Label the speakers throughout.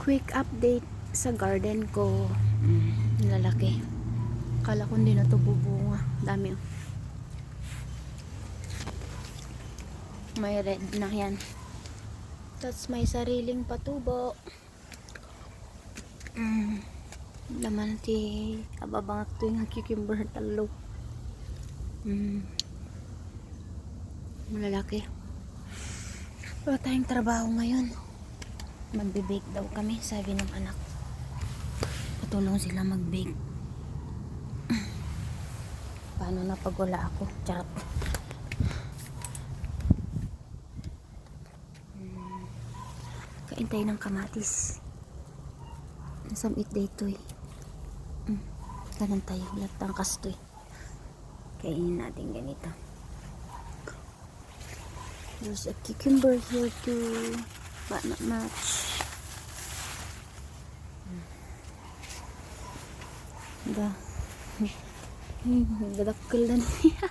Speaker 1: quick update sa garden ko. Lalaki. Kala ko hindi na to bubunga. Dami. May red na yan. Tapos may sariling patubo. Laman ti ababang ito yung cucumber talo. Malalaki. Wala tayong trabaho ngayon. Magbe-bake daw kami, sabi ng anak. Patulong sila mag-bake. Paano na pag wala ako? Charot. Kain tayo ng kamatis. Nasamit day to eh. Ganun tayo. Latangkas to eh. Kainin natin ganito. There's a cucumber here too. But not much. Gadakkel na niya.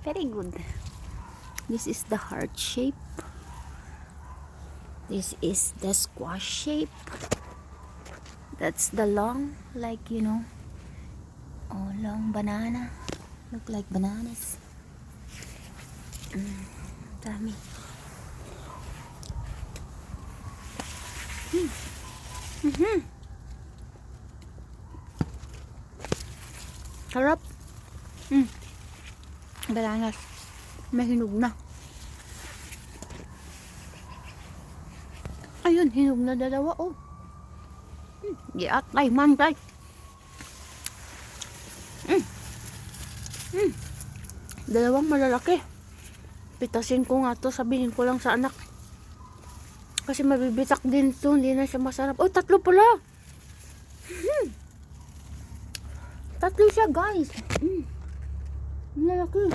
Speaker 1: Very good. This is the heart shape. This is the squash shape. That's the long, like you know, long banana. Look like bananas. Dami. Sarap. Bananas. May hinog na. Ayun, hinog na dalawa. Oh. Giatay, mantay. Dalawang malalaki. Pitasin ko nga to. Sabihin ko lang sa anak. Kasi mabibitak din to. Hindi na siya masarap. Oh, tatlo pala. Tatlo siya, guys. Malalaki.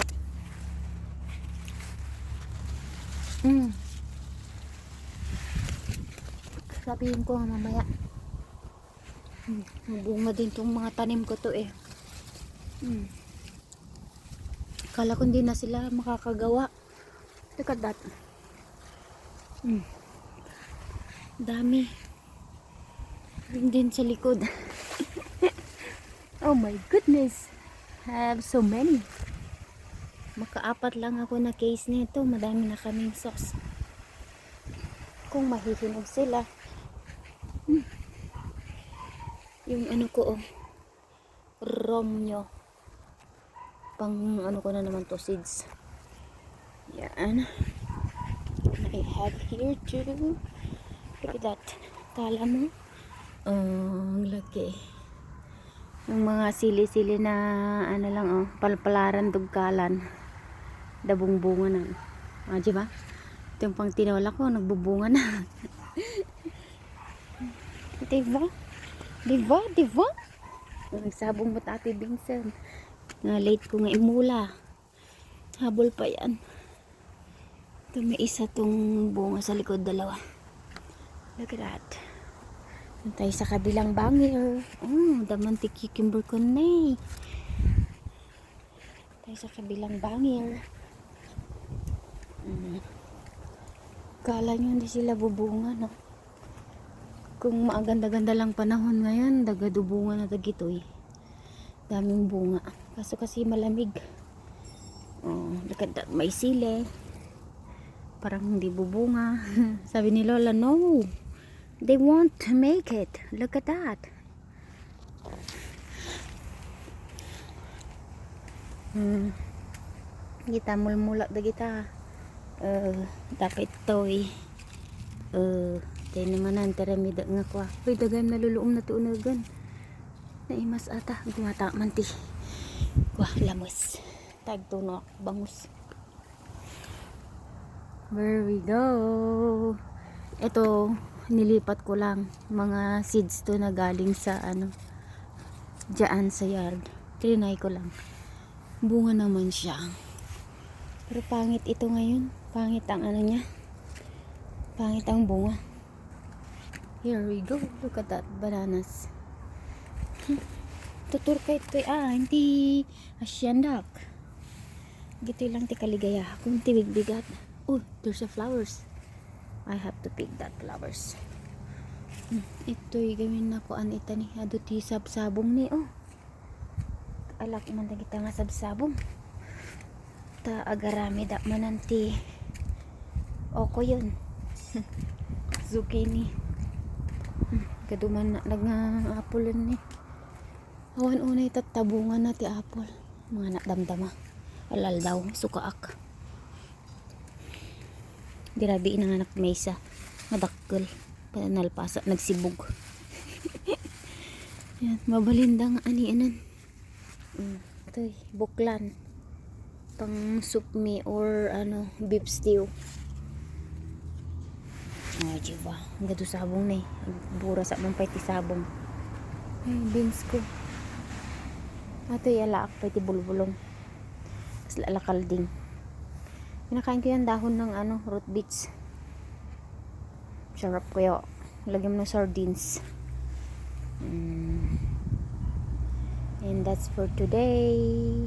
Speaker 1: Sabihin ko mamaya. Mabunga din tong mga tanim ko to eh. Kala ko hindi na sila makakagawa. Look at that. Dami. Rin din sa likod. Oh my goodness. I have so many. Makaapat lang ako na case nito. Madami na kaming sauce. Kung mahihinog sila. Yung ano ko oh. Romyo. Pang ano ko na naman to seeds. Yan. I have here too. Look at that. Kala mo? Ang laki. Yung mga sili-sili na ano lang oh. Palpalaran dugkalan. Dabong bunga na. Diba? Ito yung pang tinawala ko. Nagbubunga na. Diba? Diba? Nagsabong mo Ate Vincent. Na late ko nga imula. Habol pa yan. Ito may isa tong bunga sa likod, dalawa. Look at that. Tayo sa kabilang bangir. Daman ti cucumber ko na eh. Tayo sa kabilang bangir. Kala nyo hindi sila bubunga, no? Kung maaganda-ganda lang panahon ngayon, dagadubunga na dagitoy. Daming bunga. Kaso kasi malamig. Look at that. May sili. Parang hindi bubunga. Sabi ni Lola, no. They won't make it. Look at that. Kita mulmulak da kita. Dapat toy. Tayo naman ang taramida nga kwa. Uy, dagay naluluom na tuunagan. Naimas ata. Gumata manti. Kwa, lamos. Tagtuno bangus. There we go. Ito, nilipat ko lang. Mga seeds to na galing sa ano. Diyan sa yard. Trinay ko lang. Bunga naman siya. Pero pangit ito ngayon. Pangit ang ano niya. Pangit ang bunga. Here we go. Look at that. Bananas. Tutur kay ito. Hindi asyandak. Gito lang ti kaligaya. Kung tibig-bigat. Oh, there's a flowers. I have to pick that flowers. Ito'y gawin na ko an ita ni aduti sabsabong ni oh. Alak man ta kita nga sabsabong. Ta agarami da mananti. Oko yun. Zucchini. Kaduman na nag-apple ni. Awan unay tatabungan na ti apple. Mga nadamdama. Alal daw sukaak. Dirabi na nga nakmesa. Madakkel. Panalpasa nagsibog. Yan, mabalinda nga ani anan. Ito'y buklan. Pang soup me or ano beef stew. Oh, diba? Ang gado sabong na eh. Bura sa mong paiti sabong. Ay, beans ko. Ato yala ak paiti bulbulong. Tapos lalakalding. Kinakain ko yan dahon ng ano, root beets. Sarap kaya. Lagyan mo ng sardines. And that's for today.